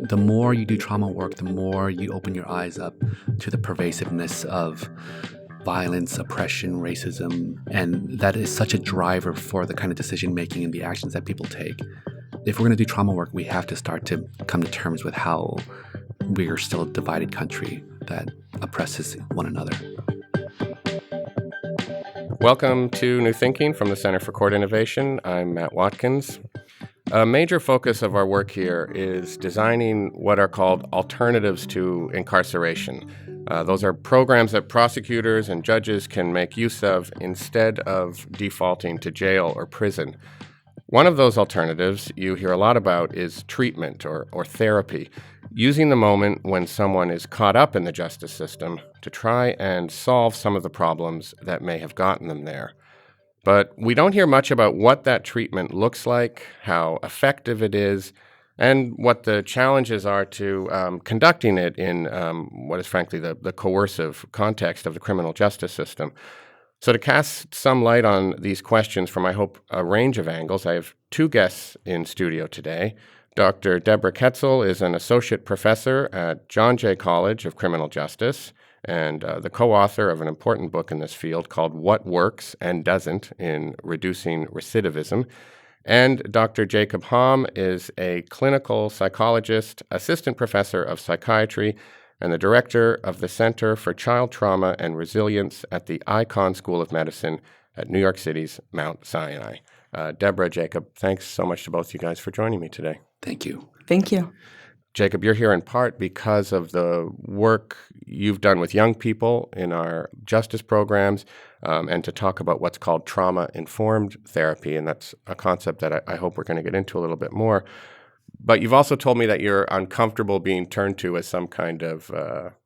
The more you do trauma work, the more you open your eyes up to the pervasiveness of violence, oppression, racism, and that is such a driver for the kind of decision making and the actions that people take. If we're going to do trauma work, we have to start to come to terms with how we are still a divided country that oppresses one another. Welcome to New Thinking from the Center for Court Innovation. I'm Matt Watkins. A major focus of our work here is designing what are called alternatives to incarceration. Those are programs that prosecutors and judges can make use of instead of defaulting to jail or prison. One of those alternatives you hear a lot about is treatment or therapy, using the moment when someone is caught up in the justice system to try and solve some of the problems that may have gotten them there. But we don't hear much about what that treatment looks like, how effective it is, and what the challenges are to conducting it in what is frankly the coercive context of the criminal justice system. So to cast some light on these questions from, I hope, a range of angles, I have two guests in studio today. Dr. Deborah Koetzle is an associate professor at John Jay College of Criminal Justice and the co-author of an important book in this field called What Works and Doesn't in Reducing Recidivism. And Dr. Jacob Hamm is a clinical psychologist, assistant professor of psychiatry, and the director of the Center for Child Trauma and Resilience at the Icahn School of Medicine at New York City's Mount Sinai. Deborah, Jacob, thanks so much to both you guys for joining me today. Thank you. Thank you. Jacob, you're here in part because of the work you've done with young people in our justice programs and to talk about what's called trauma-informed therapy, and that's a concept that I hope we're going to get into a little bit more. But you've also told me that you're uncomfortable being turned to as some kind of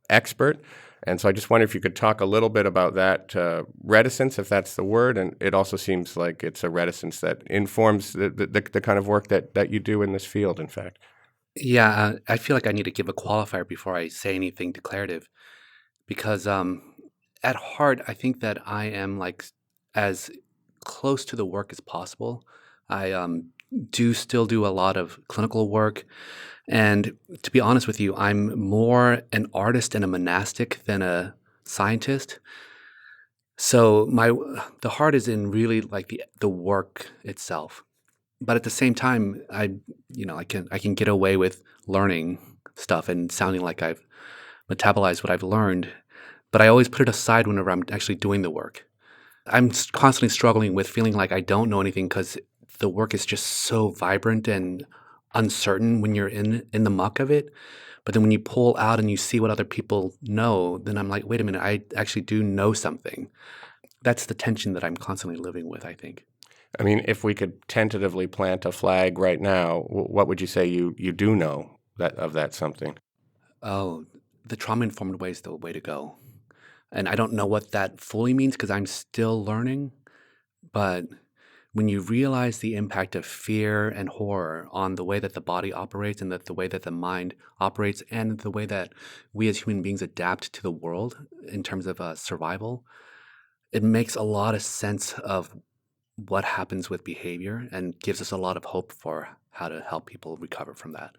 expert, and so I just wonder if you could talk a little bit about that reticence, if that's the word, and it also seems like it's a reticence that informs the kind of work that you do in this field, in fact. Yeah, I feel like I need to give a qualifier before I say anything declarative because at heart, I think that I am like as close to the work as possible. I do still do a lot of clinical work. And to be honest with you, I'm more an artist and a monastic than a scientist. So the heart is in really like the work itself. But at the same time, I can get away with learning stuff and sounding like I've metabolized what I've learned. But I always put it aside whenever I'm actually doing the work. I'm constantly struggling with feeling like I don't know anything because the work is just so vibrant and uncertain when you're in the muck of it. But then when you pull out and you see what other people know, then I'm like, wait a minute, I actually do know something. That's the tension that I'm constantly living with, I think. I mean, if we could tentatively plant a flag right now, what would you say you do know of that something? Oh, the trauma-informed way is the way to go. And I don't know what that fully means because I'm still learning. But when you realize the impact of fear and horror on the way that the body operates and the way that the mind operates and the way that we as human beings adapt to the world in terms of survival, it makes a lot of sense of what happens with behavior and gives us a lot of hope for how to help people recover from that.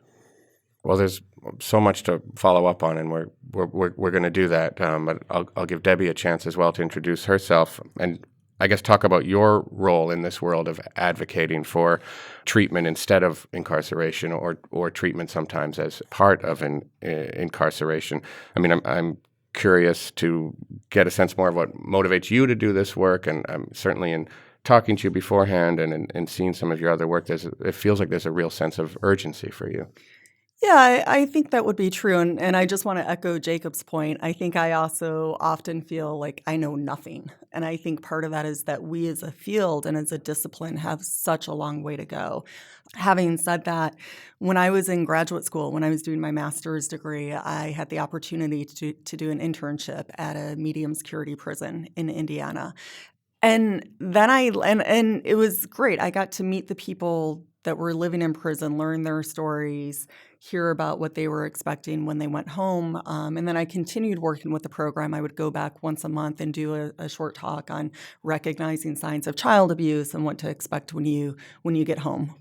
Well, there's so much to follow up on, and we're going to do that. But I'll give Debbie a chance as well to introduce herself and I guess talk about your role in this world of advocating for treatment instead of incarceration, or treatment sometimes as part of incarceration. I mean, I'm curious to get a sense more of what motivates you to do this work, and I'm certainly in talking to you beforehand and seeing some of your other work, it feels like there's a real sense of urgency for you. Yeah, I think that would be true. And I just want to echo Jacob's point. I think I also often feel like I know nothing. And I think part of that is that we as a field and as a discipline have such a long way to go. Having said that, when I was in graduate school, when I was doing my master's degree, I had the opportunity to do an internship at a medium security prison in Indiana. And then and it was great. I got to meet the people that were living in prison, learn their stories, hear about what they were expecting when they went home. And then I continued working with the program. I would go back once a month and do a short talk on recognizing signs of child abuse and what to expect when you get home.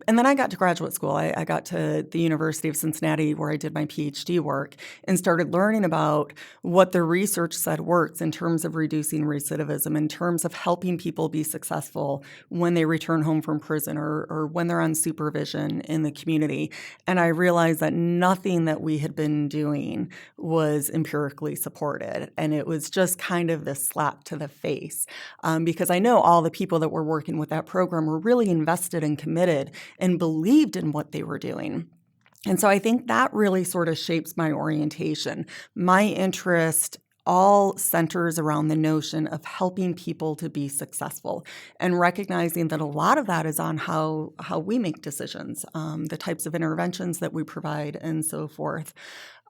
And then I got to graduate school. I got to the University of Cincinnati where I did my PhD work and started learning about what the research said works in terms of reducing recidivism, in terms of helping people be successful when they return home from prison or when they're on supervision in the community. And I realized that nothing that we had been doing was empirically supported. And it was just kind of this slap to the face because I know all the people that were working with that program were really invested and committed and believed in what they were doing. And so I think that really sort of shapes my orientation. My interest all centers around the notion of helping people to be successful and recognizing that a lot of that is on how we make decisions, the types of interventions that we provide, and so forth.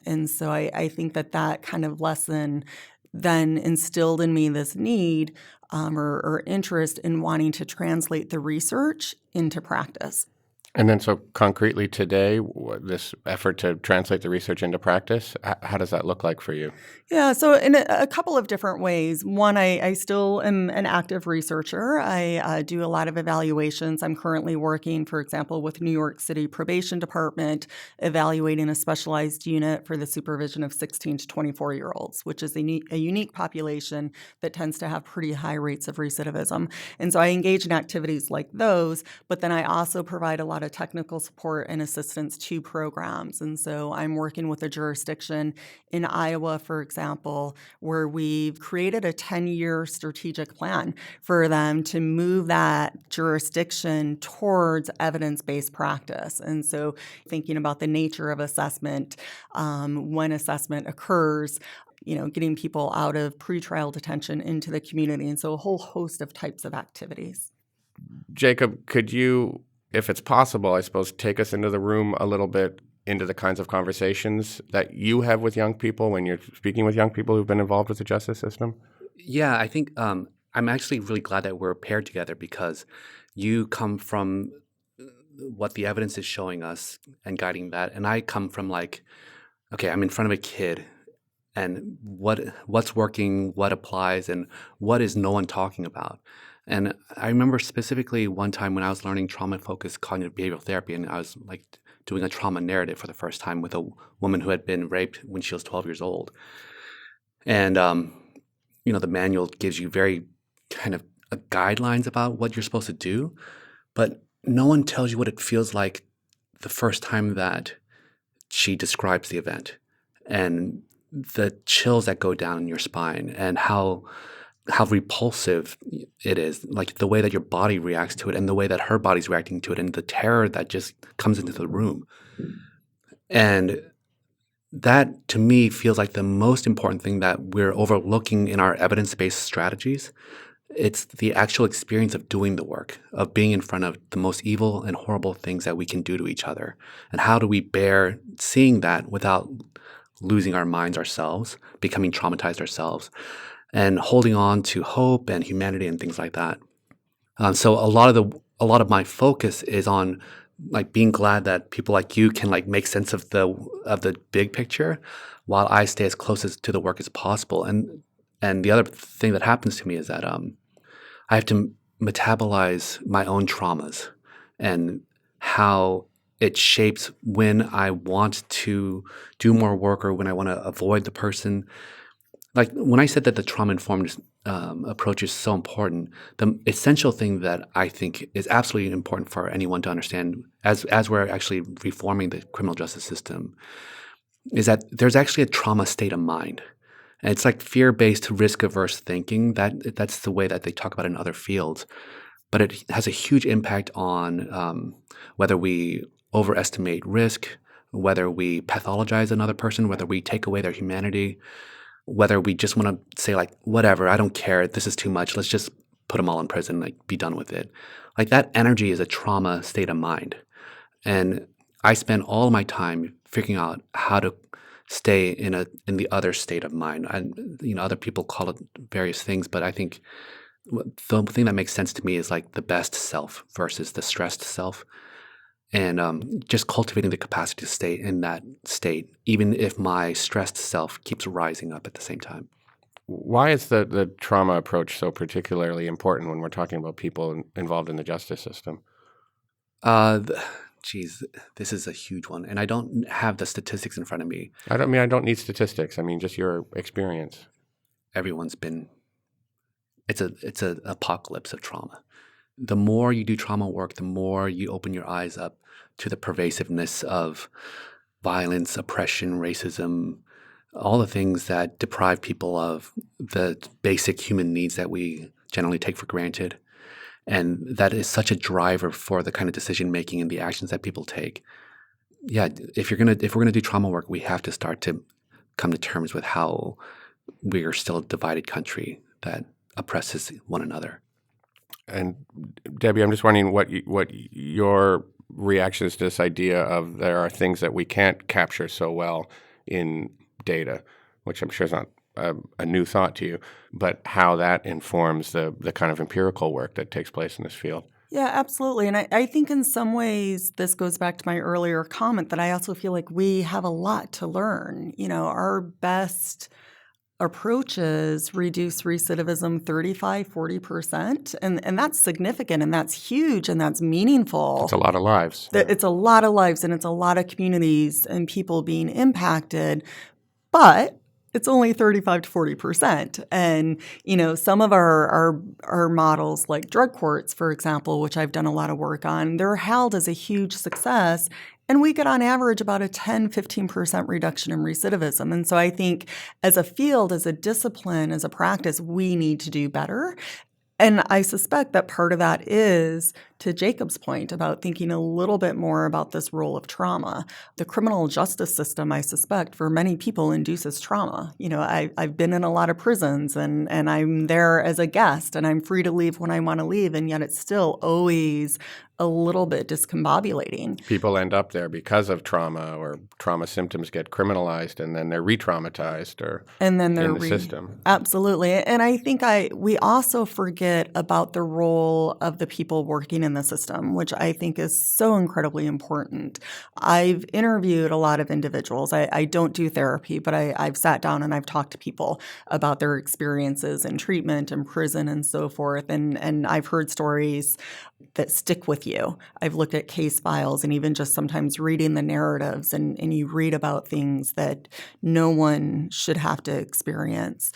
And so I think that kind of lesson then instilled in me this need or interest in wanting to translate the research into practice. And then, so concretely today, this effort to translate the research into practice, how does that look like for you? Yeah, so in a couple of different ways. One, I still am an active researcher. I do a lot of evaluations. I'm currently working, for example, with New York City Probation Department, evaluating a specialized unit for the supervision of 16 to 24-year-olds, which is a unique population that tends to have pretty high rates of recidivism. And so I engage in activities like those, but then I also provide a lot of technical support and assistance to programs. And so I'm working with a jurisdiction in Iowa, for example, where we've created a 10-year strategic plan for them to move that jurisdiction towards evidence-based practice. And so thinking about the nature of assessment, when assessment occurs, getting people out of pretrial detention into the community. And so a whole host of types of activities. Jacob, could you, if it's possible, I suppose, take us into the room a little bit into the kinds of conversations that you have with young people when you're speaking with young people who've been involved with the justice system? Yeah, I think I'm actually really glad that we're paired together because you come from what the evidence is showing us and guiding that, and I come from okay, I'm in front of a kid, and what's working, what applies, and what is no one talking about. And I remember specifically one time when I was learning trauma-focused cognitive behavioral therapy, and I was doing a trauma narrative for the first time with a woman who had been raped when she was 12 years old. And, the manual gives you very kind of guidelines about what you're supposed to do, but no one tells you what it feels like the first time that she describes the event and the chills that go down your spine and how repulsive it is, like the way that your body reacts to it and the way that her body's reacting to it and the terror that just comes into the room. And that, to me, feels like the most important thing that we're overlooking in our evidence-based strategies. It's the actual experience of doing the work, of being in front of the most evil and horrible things that we can do to each other. And how do we bear seeing that without losing our minds ourselves, becoming traumatized ourselves, and holding on to hope and humanity and things like that. So a lot of my focus is on being glad that people like you can make sense of the big picture, while I stay as close to the work as possible. And the other thing that happens to me is that I have to metabolize my own traumas and how it shapes when I want to do more work or when I want to avoid the person. When I said that the trauma-informed approach is so important, the essential thing that I think is absolutely important for anyone to understand as we're actually reforming the criminal justice system is that there's actually a trauma state of mind. And it's like fear-based, risk-averse thinking. That's the way that they talk about it in other fields. But it has a huge impact on whether we overestimate risk, whether we pathologize another person, whether we take away their humanity, whether we just want to say whatever, I don't care, this is too much, let's just put them all in prison, be done with it. That energy is a trauma state of mind. And I spend all my time figuring out how to stay in the other state of mind. And other people call it various things, but I think the thing that makes sense to me is the best self versus the stressed self. and just cultivating the capacity to stay in that state, even if my stressed self keeps rising up at the same time. Why is the trauma approach so particularly important when we're talking about people involved in the justice system? Geez, this is a huge one, and I don't have the statistics in front of me. I don't need statistics. I mean, just your experience. Everyone's been. It's a apocalypse of trauma. The more you do trauma work, the more you open your eyes up to the pervasiveness of violence, oppression, racism, all the things that deprive people of the basic human needs that we generally take for granted. And that is such a driver for the kind of decision making and the actions that people take. Yeah, if we're gonna do trauma work, we have to start to come to terms with how we are still a divided country that oppresses one another. And Debbie, I'm just wondering what your reaction is to this idea of there are things that we can't capture so well in data, which I'm sure is not a new thought to you, but how that informs the kind of empirical work that takes place in this field. Yeah, absolutely. And I think in some ways this goes back to my earlier comment that I also feel like we have a lot to learn. Our best approaches reduce recidivism 35-40%. And that's significant and that's huge and that's meaningful. It's a lot of lives. It's a lot of lives and it's a lot of communities and people being impacted. But it's only 35 to 40%. And, some of our models like drug courts, for example, which I've done a lot of work on, they're held as a huge success. And we get on average about a 10-15% reduction in recidivism. And so I think as a field, as a discipline, as a practice, we need to do better. And I suspect that part of that is, to Jacob's point, about thinking a little bit more about this role of trauma. The criminal justice system, I suspect, for many people induces trauma. I've been in a lot of prisons and I'm there as a guest and I'm free to leave when I want to leave, and yet it's still always a little bit discombobulating. People end up there because of trauma, or trauma symptoms get criminalized, and then they're re-traumatized and then they're in the system. Absolutely. And I think we also forget about the role of the people working in the system, which I think is so incredibly important. I've interviewed a lot of individuals. I don't do therapy, but I've sat down and I've talked to people about their experiences in treatment and prison and so forth. And I've heard stories that stick with you. I've looked at case files and even just sometimes reading the narratives, and you read about things that no one should have to experience.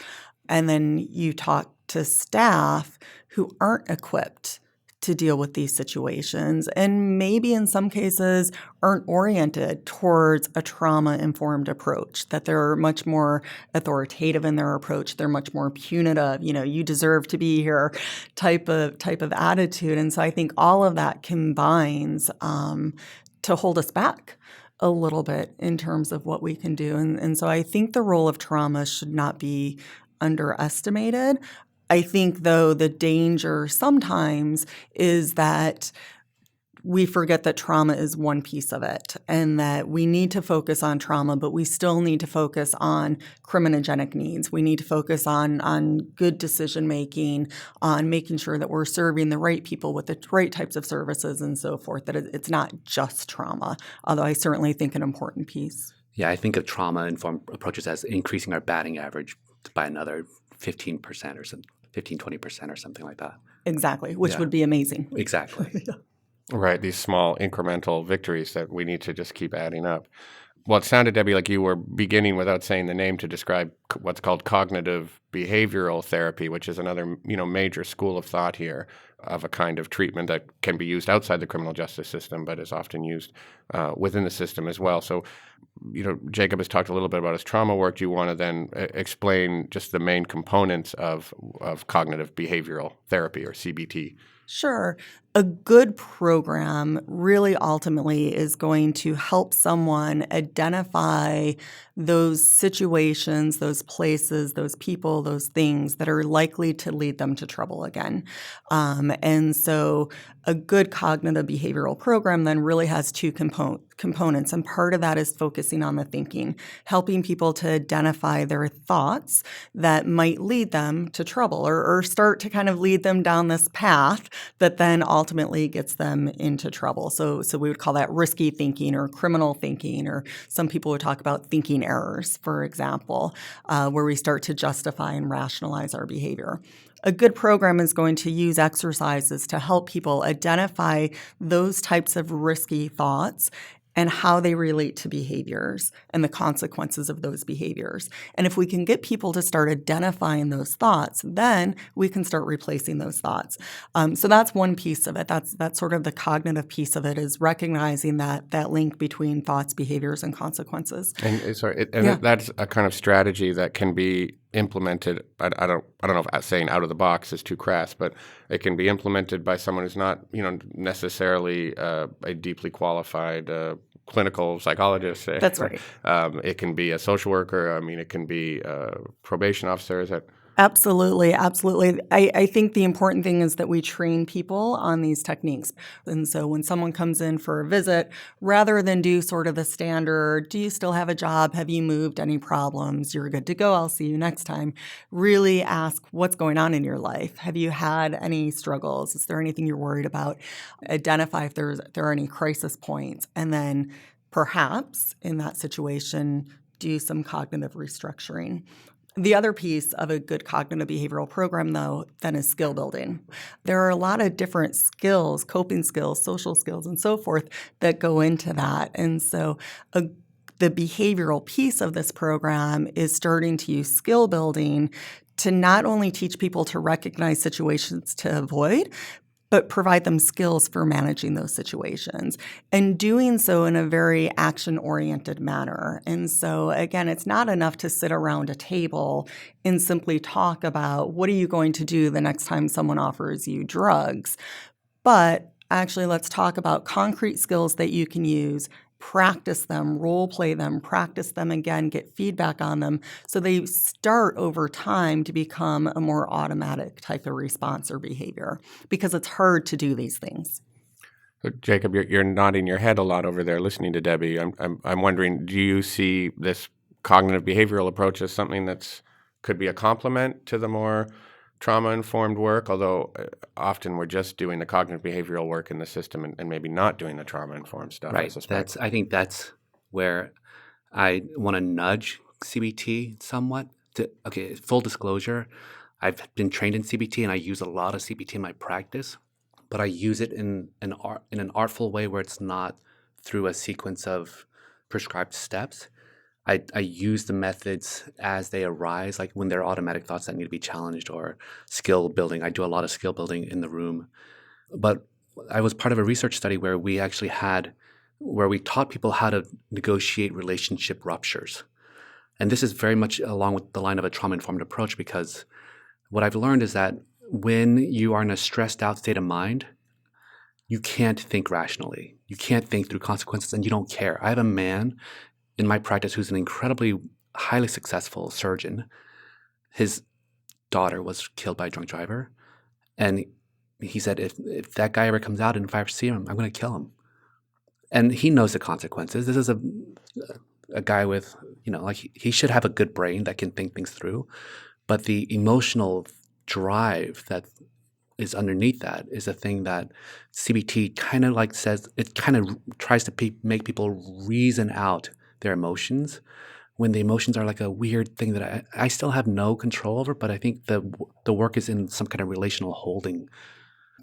And then you talk to staff who aren't equipped to deal with these situations and maybe in some cases aren't oriented towards a trauma-informed approach, that they're much more authoritative in their approach. They're much more punitive, you deserve to be here type of attitude. And so I think all of that combines to hold us back a little bit in terms of what we can do. And so I think the role of trauma should not be underestimated. I think, though, the danger sometimes is that we forget that trauma is one piece of it and that we need to focus on trauma, but we still need to focus on criminogenic needs. We need to focus on good decision-making, on making sure that we're serving the right people with the right types of services and so forth, that it's not just trauma, although I certainly think an important piece. Yeah, I think of trauma-informed approaches as increasing our batting average by another 15% or something. 15-20% or something like that. Exactly, which would be amazing. Exactly. Yeah. Right, these small incremental victories that we need to just keep adding up. Well, it sounded, Debbie, like you were beginning without saying the name to describe what's called cognitive behavioral therapy, which is another major school of thought here of a kind of treatment that can be used outside the criminal justice system, but is often used within the system as well. So, Jacob has talked a little bit about his trauma work. Do you want to then explain just the main components of cognitive behavioral therapy, or CBT? Sure. A good program really ultimately is going to help someone identify those situations, those places, those people, those things that are likely to lead them to trouble again. And so a good cognitive behavioral program then really has two components. And part of that is focusing on the thinking, helping people to identify their thoughts that might lead them to trouble or start to kind of lead them down this path that then ultimately ultimately gets them into trouble. So we would call that risky thinking or criminal thinking, or some people would talk about thinking errors, for example, where we start to justify and rationalize our behavior. A good program is going to use exercises to help people identify those types of risky thoughts and how they relate to behaviors and the consequences of those behaviors. And if we can get people to start identifying those thoughts, then we can start replacing those thoughts. So that's one piece of it. That's sort of the cognitive piece of it, is recognizing that link between thoughts, behaviors, and consequences. And that's a kind of strategy that can be implemented. I don't know if saying out of the box is too crass, but it can be implemented by someone who's not necessarily a deeply qualified clinical psychologist. Say. That's right. It can be a social worker. I mean, it can be a probation officer. Is that? Absolutely, absolutely. I think the important thing is that we train people on these techniques. And so when someone comes in for a visit, rather than do sort of the standard, do you still have a job? Have you moved? Any problems? You're good to go. I'll see you next time. Really ask what's going on in your life. Have you had any struggles? Is there anything you're worried about? Identify if there are any crisis points. And then perhaps in that situation, do some cognitive restructuring. The other piece of a good cognitive behavioral program, though, then is skill building. There are a lot of different skills, coping skills, social skills, and so forth that go into that. And so the behavioral piece of this program is starting to use skill building to not only teach people to recognize situations to avoid, but provide them skills for managing those situations, and doing so in a very action-oriented manner. And so, again, it's not enough to sit around a table and simply talk about what are you going to do the next time someone offers you drugs, but actually let's talk about concrete skills that you can use, practice them, role play them, practice them again, get feedback on them, so they start over time to become a more automatic type of response or behavior, because it's hard to do these things. So Jacob, you're nodding your head a lot over there listening to Debbie. I'm wondering, do you see this cognitive behavioral approach as something that's could be a complement to the more trauma-informed work, although often we're just doing the cognitive behavioral work in the system and maybe not doing the trauma-informed stuff. Right. I think that's where I want to nudge CBT somewhat. Full disclosure, I've been trained in CBT and I use a lot of CBT in my practice, but I use it in an artful way where it's not through a sequence of prescribed steps. I use the methods as they arise, like when there are automatic thoughts that need to be challenged, or skill building. I do a lot of skill building in the room. But I was part of a research study where we taught people how to negotiate relationship ruptures. And this is very much along with the line of a trauma-informed approach, because what I've learned is that when you are in a stressed out state of mind, you can't think rationally. You can't think through consequences, and you don't care. I have a man in my practice who's an incredibly highly successful surgeon. His daughter was killed by a drunk driver. And he said, if that guy ever comes out and if I ever see him, I'm going to kill him. And he knows the consequences. This is a guy with, he should have a good brain that can think things through. But the emotional drive that is underneath that is a thing that CBT kind of says, it kind of tries to make people reason out their emotions, when the emotions are like a weird thing that I still have no control over, but I think the work is in some kind of relational holding.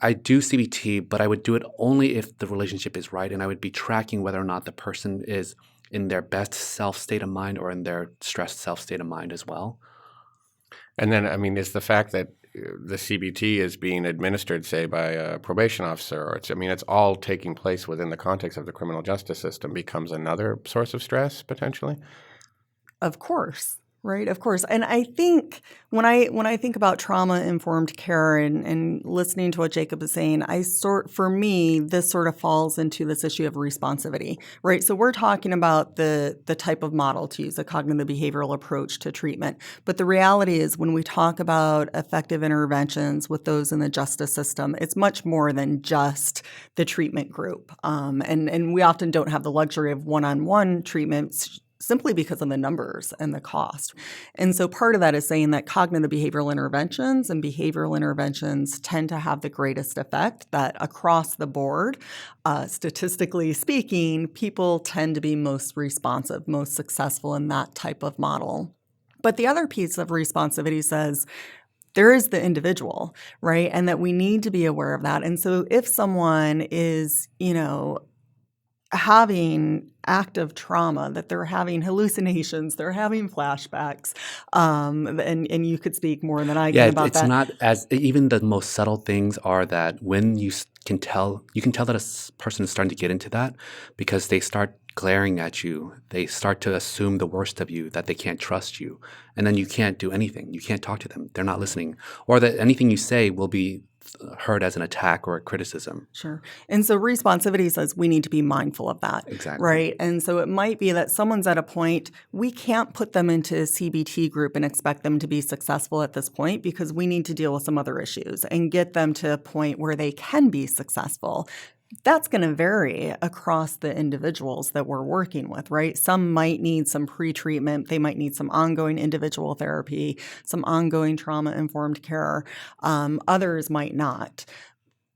I do CBT, but I would do it only if the relationship is right, and I would be tracking whether or not the person is in their best self state of mind or in their stressed self state of mind as well. And then, is the fact that the CBT is being administered, say, by a probation officer, or it's all taking place within the context of the criminal justice system, becomes another source of stress potentially? Of course. Right, of course. And I think when I think about trauma-informed care and listening to what Jacob is saying, for me, this sort of falls into this issue of responsivity, right? So we're talking about the type of model to use, a cognitive behavioral approach to treatment. But the reality is when we talk about effective interventions with those in the justice system, it's much more than just the treatment group. And we often don't have the luxury of one-on-one treatments. simply because of the numbers and the cost. And so part of that is saying that cognitive behavioral interventions and behavioral interventions tend to have the greatest effect, that across the board, statistically speaking, people tend to be most responsive, most successful in that type of model. But the other piece of responsivity says there is the individual, right? And that we need to be aware of that. And so if someone is, having active trauma, that they're having hallucinations, they're having flashbacks, and you could speak more than I Yeah, can about it's that. not as even the most subtle things are that when you can tell that person is starting to get into that because they start glaring at you. They start to assume the worst of you, that they can't trust you. And then you can't do anything. You can't talk to them. They're not listening. Or that anything you say will be heard as an attack or a criticism. Sure. And so responsivity says we need to be mindful of that, Exactly. right? And so it might be that someone's at a point, we can't put them into a CBT group and expect them to be successful at this point because we need to deal with some other issues and get them to a point where they can be successful. That's going to vary across the individuals that we're working with, right? Some might need some pre-treatment. They might need some ongoing individual therapy, some ongoing trauma-informed care. Others might not.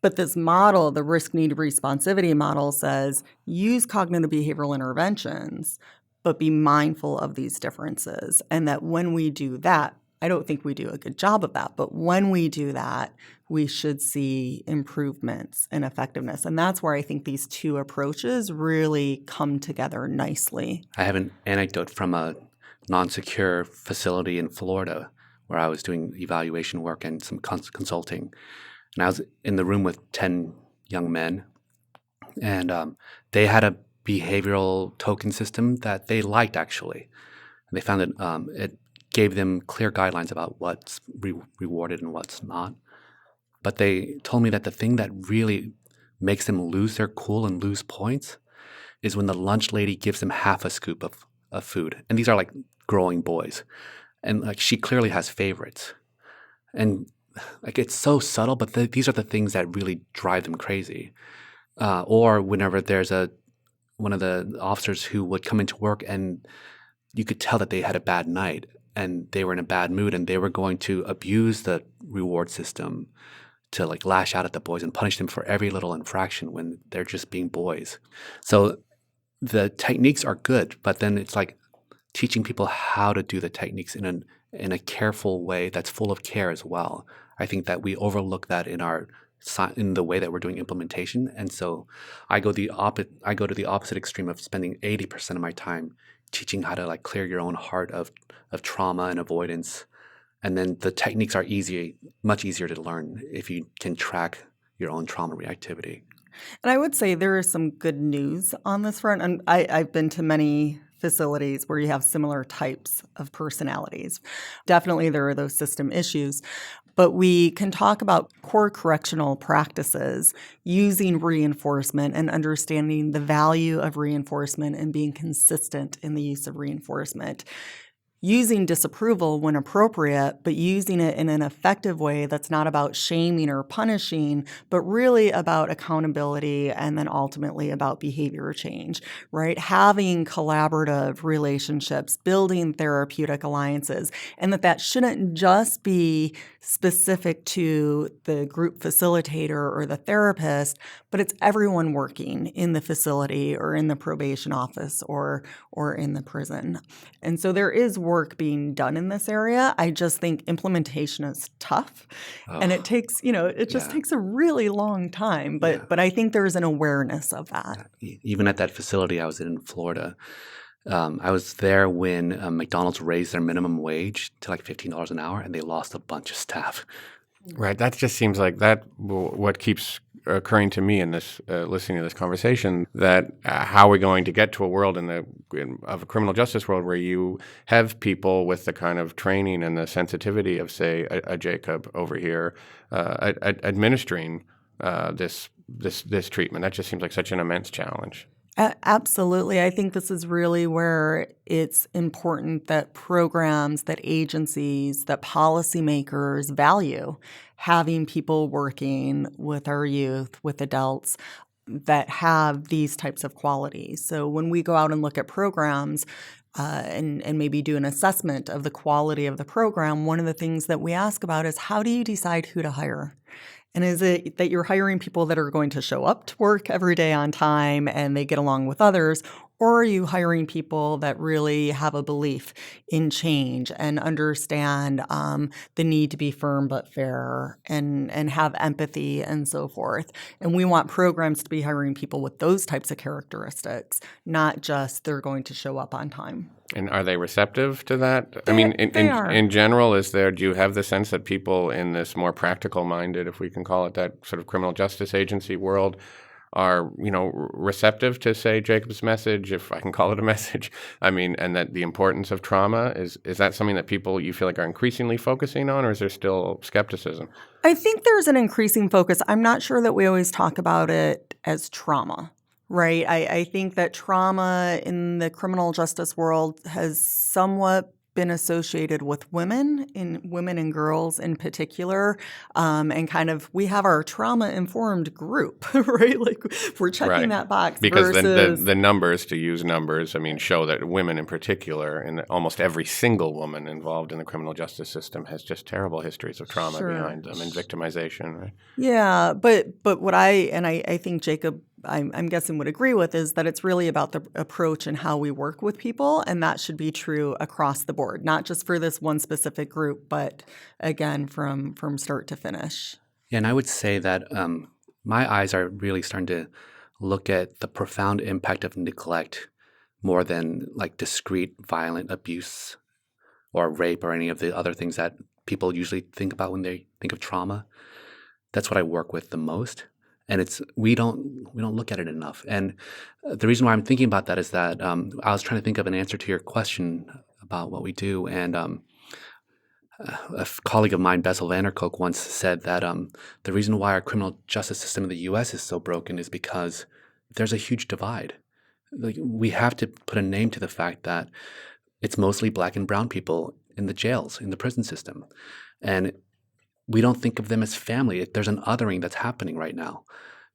But this model, the risk-need responsivity model, says use cognitive behavioral interventions, but be mindful of these differences. And that when we do that, I don't think we do a good job of that, but when we do that, we should see improvements in effectiveness. And that's where I think these two approaches really come together nicely. I have an anecdote from a non-secure facility in Florida where I was doing evaluation work and some consulting. And I was in the room with 10 young men, and they had a behavioral token system that they liked, actually. And they found that it gave them clear guidelines about what's rewarded and what's not. But they told me that the thing that really makes them lose their cool and lose points is when the lunch lady gives them half a scoop of food. And these are like growing boys. And like she clearly has favorites. And like it's so subtle, but these are the things that really drive them crazy. Or whenever there's one of the officers who would come into work and you could tell that they had a bad night and they were in a bad mood and they were going to abuse the reward system to like lash out at the boys and punish them for every little infraction when they're just being boys. So the techniques are good, but then it's like teaching people how to do the techniques in a careful way that's full of care as well. I think that we overlook that in the way that we're doing implementation, and so I go to the opposite extreme of spending 80% of my time teaching how to like clear your own heart of trauma and avoidance, and then the techniques are much easier to learn if you can track your own trauma reactivity. And I would say there is some good news on this front. And I've been to many facilities where you have similar types of personalities. Definitely there are those system issues. But we can talk about core correctional practices using reinforcement and understanding the value of reinforcement and being consistent in the use of reinforcement. Using disapproval when appropriate, but using it in an effective way that's not about shaming or punishing, but really about accountability and then ultimately about behavior change, right? Having collaborative relationships, building therapeutic alliances, and that shouldn't just be specific to the group facilitator or the therapist, but it's everyone working in the facility or in the probation office or in the prison. And so there is work being done in this area. I just think implementation is tough, and it takes, takes a really long time. But I think there's an awareness of that. Even at that facility I was in Florida, I was there when McDonald's raised their minimum wage to like $15 an hour, and they lost a bunch of staff. Right. That just seems like what keeps occurring to me in this listening to this conversation, that how are we going to get to a world of a criminal justice world where you have people with the kind of training and the sensitivity of, say, a Jacob over here administering this treatment? That just seems like such an immense challenge. Absolutely. I think this is really where it's important that programs, that agencies, that policymakers value having people working with our youth, with adults that have these types of qualities. So when we go out and look at programs, and maybe do an assessment of the quality of the program, one of the things that we ask about is how do you decide who to hire? And is it that you're hiring people that are going to show up to work every day on time and they get along with others? Or are you hiring people that really have a belief in change and understand the need to be firm but fair and have empathy and so forth? And we want programs to be hiring people with those types of characteristics, not just they're going to show up on time. And are they receptive to that? I They- mean, they are. in general, do you have the sense that people in this more practical-minded, if we can call it that, sort of criminal justice agency world are, receptive to, say, Jacob's message, if I can call it a message? I mean, and that the importance of trauma, is that something that people, you feel like, are increasingly focusing on, or is there still skepticism? I think there's an increasing focus. I'm not sure that we always talk about it as trauma. Right. I think that trauma in the criminal justice world has somewhat been associated with women and girls in particular, and kind of we have our trauma-informed group, right? Like we're checking that box. Because versus the numbers, to use numbers, I mean, show that women in particular, and almost every single woman involved in the criminal justice system has just terrible histories of trauma behind them and victimization. Right? Yeah, but what I think Jacob, I'm guessing would agree with is that it's really about the approach and how we work with people, and that should be true across the board, not just for this one specific group, but again from start to finish. Yeah, and I would say that my eyes are really starting to look at the profound impact of neglect more than like discrete violent abuse or rape or any of the other things that people usually think about when they think of trauma. That's what I work with the most. And we don't look at it enough. And the reason why I'm thinking about that is that I was trying to think of an answer to your question about what we do. And a colleague of mine, Bessel van der Kolk, once said that the reason why our criminal justice system in the U.S. is so broken is because there's a huge divide. Like, we have to put a name to the fact that it's mostly black and brown people in the jails, in the prison system. And we don't think of them as family. There's an othering that's happening right now.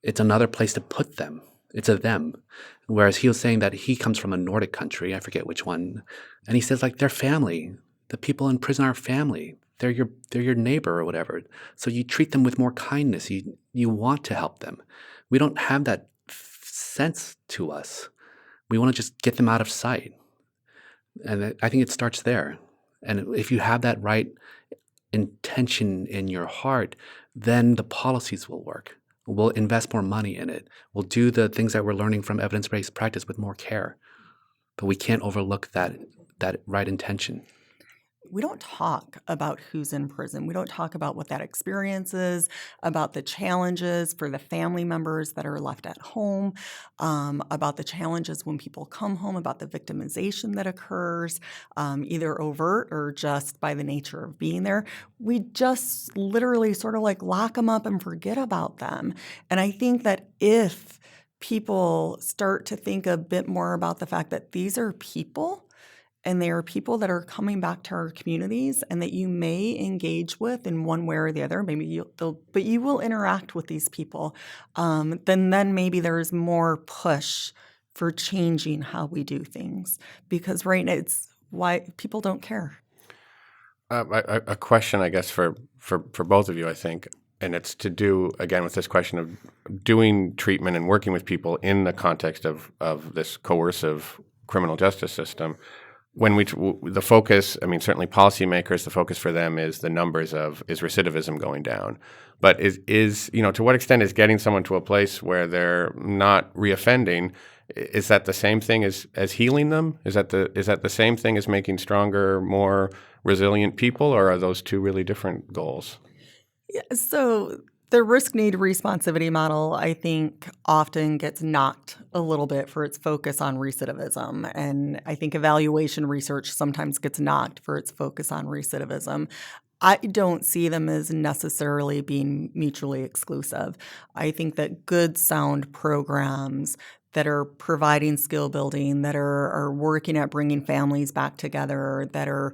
It's another place to put them. It's a them. Whereas he was saying that he comes from a Nordic country, I forget which one, and he says like they're family. The people in prison are family. They're your neighbor or whatever. So you treat them with more kindness. You want to help them. We don't have that sense to us. We want to just get them out of sight. And I think it starts there. And if you have that right intention in your heart, then the policies will work. We'll invest more money in it. We'll do the things that we're learning from evidence-based practice with more care. But we can't overlook that right intention. We don't talk about who's in prison. We don't talk about what that experience is, about the challenges for the family members that are left at home, about the challenges when people come home, about the victimization that occurs, either overt or just by the nature of being there. We just literally sort of like lock them up and forget about them. And I think that if people start to think a bit more about the fact that these are people, and they are people that are coming back to our communities and that you may engage with in one way or the other. Maybe but you will interact with these people. Then maybe there's more push for changing how we do things, because right now it's why people don't care. A question, I guess, for both of you, I think, and it's to do, again, with this question of doing treatment and working with people in the context of this coercive criminal justice system. When the focus, I mean, certainly policymakers, the focus for them is the numbers of, is recidivism going down? But is to what extent is getting someone to a place where they're not reoffending, is that the same thing as healing them? Is that the same thing as making stronger, more resilient people, or are those two really different goals? Yeah, so the risk-need responsivity model, I think, often gets knocked a little bit for its focus on recidivism. And I think evaluation research sometimes gets knocked for its focus on recidivism. I don't see them as necessarily being mutually exclusive. I think that good, sound programs that are providing skill building, that are working at bringing families back together, that are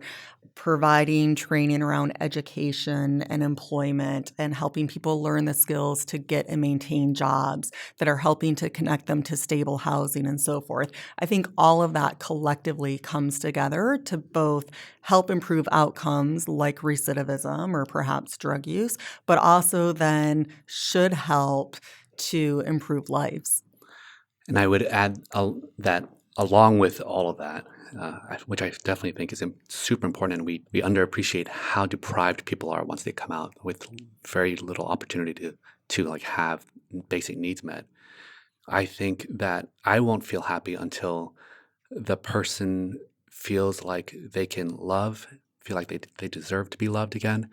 providing training around education and employment and helping people learn the skills to get and maintain jobs that are helping to connect them to stable housing and so forth. I think all of that collectively comes together to both help improve outcomes like recidivism or perhaps drug use, but also then should help to improve lives. And I would add that along with all of that, which I definitely think is super important, and we underappreciate how deprived people are once they come out with very little opportunity to like have basic needs met. I think that I won't feel happy until the person feels like they can love, feel like they deserve to be loved again,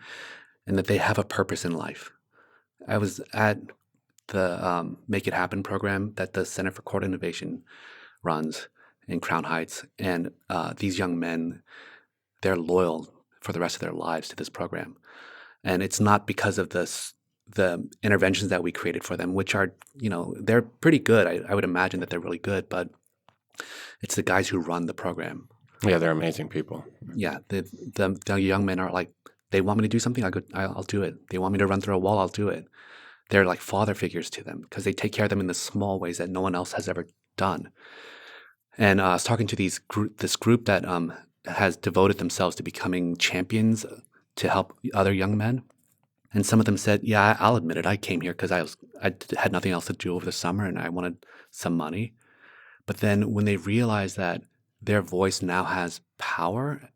and that they have a purpose in life. I was at the Make It Happen program that the Center for Court Innovation runs in Crown Heights, and these young men, they're loyal for the rest of their lives to this program. And it's not because of the interventions that we created for them, which are, they're pretty good. I would imagine that they're really good, but it's the guys who run the program. Yeah, they're amazing people. Yeah, the young men are like, they want me to do something, I'll do it. They want me to run through a wall, I'll do it. They're like father figures to them because they take care of them in the small ways that no one else has ever done. And I was talking to this group that has devoted themselves to becoming champions to help other young men. And some of them said, yeah, I'll admit it. I came here because I had nothing else to do over the summer and I wanted some money. But then when they realized that their voice now has power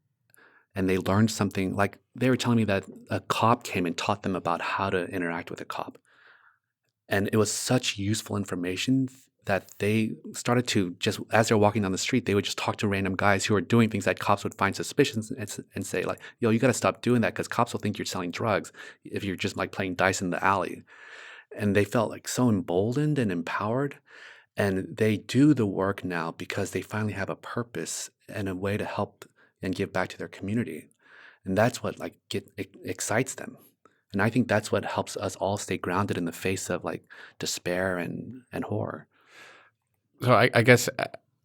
and they learned something, like they were telling me that a cop came and taught them about how to interact with a cop. And it was such useful information that they started to just, as they're walking down the street, they would just talk to random guys who are doing things that cops would find suspicious and say like, yo, you got to stop doing that because cops will think you're selling drugs if you're just like playing dice in the alley. And they felt like so emboldened and empowered. And they do the work now because they finally have a purpose and a way to help and give back to their community. And that's what like excites them. And I think that's what helps us all stay grounded in the face of like despair and horror. So I guess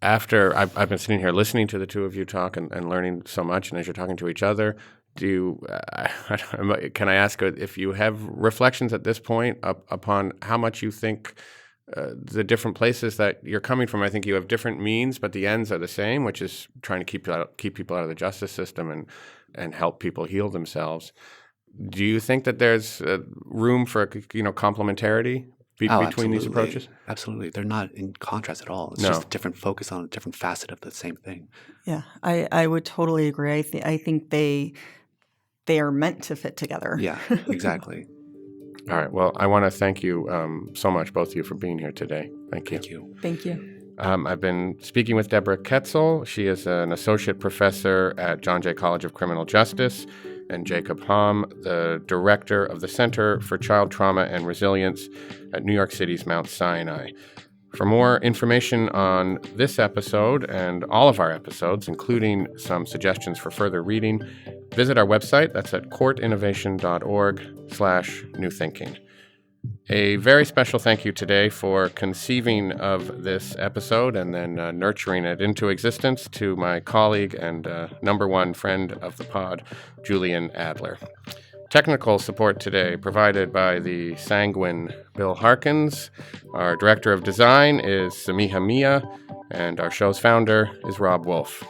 after I've been sitting here listening to the two of you talk and learning so much, and as you're talking to each other, can I ask if you have reflections at this point upon how much you think the different places that you're coming from? I think you have different means, but the ends are the same, which is trying to keep people out of the justice system and help people heal themselves. Do you think that there's room for complementarity between these approaches? Absolutely. They're not in contrast at all. It's just a different focus on a different facet of the same thing. Yeah, I would totally agree. I think they are meant to fit together. Yeah, exactly. All right. Well, I want to thank you so much, both of you, for being here today. Thank you. Thank you. I've been speaking with Deborah Koetzle. She is an associate professor at John Jay College of Criminal Justice, and Jacob Hom, the director of the Center for Child Trauma and Resilience at New York City's Mount Sinai. For more information on this episode and all of our episodes, including some suggestions for further reading, visit our website. That's at courtinnovation.org/newthinking. A very special thank you today for conceiving of this episode and then nurturing it into existence to my colleague and number one friend of the pod, Julian Adler. Technical support today provided by the sanguine Bill Harkins. Our director of design is Samiha Mia, and our show's founder is Rob Wolf.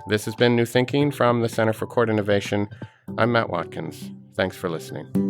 This has been New Thinking from the Center for Court Innovation. I'm Matt Watkins. Thanks for listening.